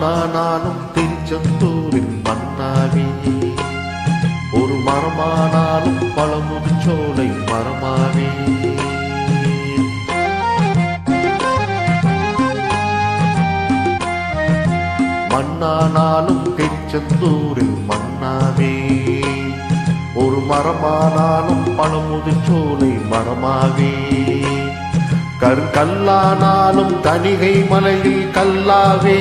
மண்ணானாலும் திருச்செந்தூரில் மண்ணாவே, ஒரு மரமானாலும் பழமுதிர்ச்சோலை மரமாவே. மண்ணானாலும் திருச்செந்தூரில் மண்ணாவே, ஒரு மரமானாலும் பழமுதிர்ச்சோலை மரமாவே. கல்லானாலும் தணிகை மலையில் கல்லாவே,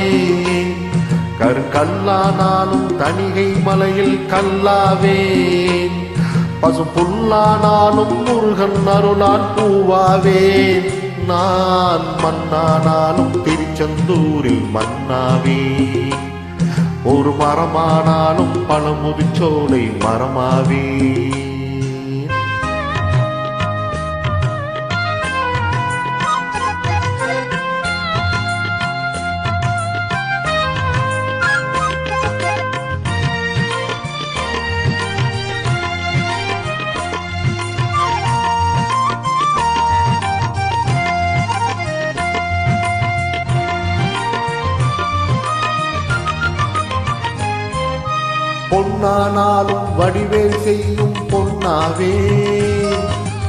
கல்லானாலும் தணிகை மலையில் கல்லாவே. பசு புல்லானாலும் முருகன் அருளால் பூவாவே. நான் மண்ணானாலும் திருச்செந்தூரில் மண்ணாவே, ஒரு மரமானாலும் பழமுதிர்ச்சோலை மரமாவே. பொன்னானாலும் வடிவேல் செய்யும் பொன்னாவே,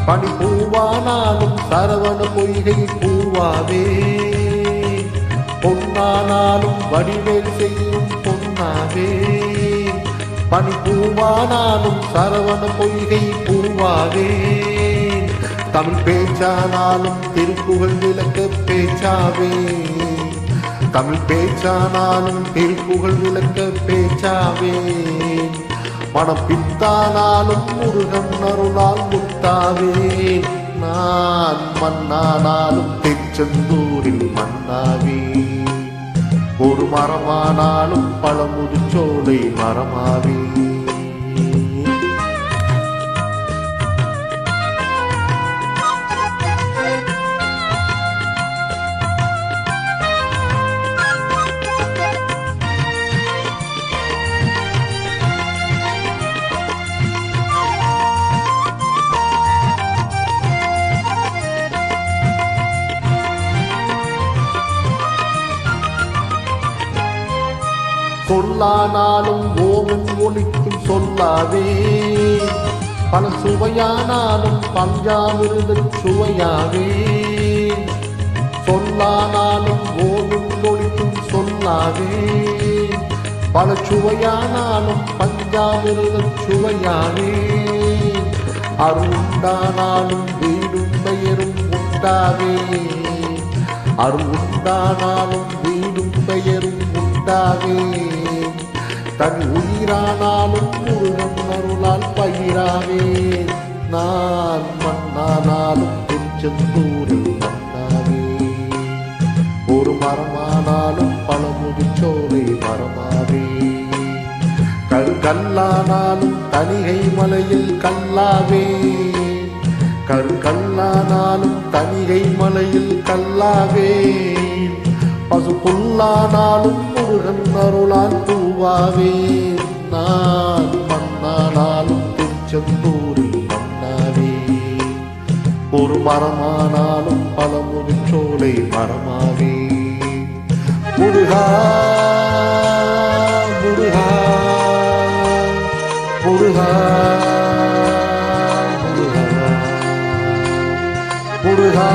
பனிப்பூவானாலும் சரவண பொய்கை பூவாவே. பொன்னானாலும் வடிவேல் செய்யும் பொன்னாவே, பனிப்பூவானாலும் சரவண பொய்கை பூவாவே. தமிழ் பேச்சானாலும் திருப்புகழ் விளக்க பேச்சாவே, தமிழ் பேச்சானாலும் திருப்புகழ் விளக்க பேச்சாவே. மனம் பித்தானாலும் முருகன் அருளால் முத்தாவே. நான் மண்ணானாலும் திருச்செந்தூரில் மண்ணாவே, ஒரு மரமானாலும் பழமுதிர்ச்சோலை மரமாவே. சொல்லானாலும் ஓமும் ஒலிக்கும் சொல்லாவே, பல சுவையானாலும் பஞ்சாமிருத சுவையாவே. சொல்லானாலும் ஓமும் ஒலிக்கும் சொல்லாவே, பல சுவையானாலும் பஞ்சாமிருத சுவையாவே. அருண்டானாலும் வீடும் பெயரும் உண்டாவே, அருண்டானாலும் வீடும் பெயரும் உண்டாவே. தன் உயிரானாலும் முருகன் அருளால் பயிராவே. நான் மண்ணானாலும் திருச்செந்தூரில் மண்ணாவே, ஒரு மரமானாலும் பழமுதிர்ச்சோலை மரமாவே. கல்லானாலும் தணிகை மலையில் கல்லாவே, கல்லானாலும் தணிகை மலையில் கல்லாவே. பசு புல்லானாலும் முருகன் அருளால் பூவாவே. நான் மண்ணானாலும் திருச்செந்தூரில் மண்ணாவே, ஒரு மரமானாலும் பழமுதிர்ச்சோலை மரமாவே. முருகா முருகா முருகா முருகா முருகா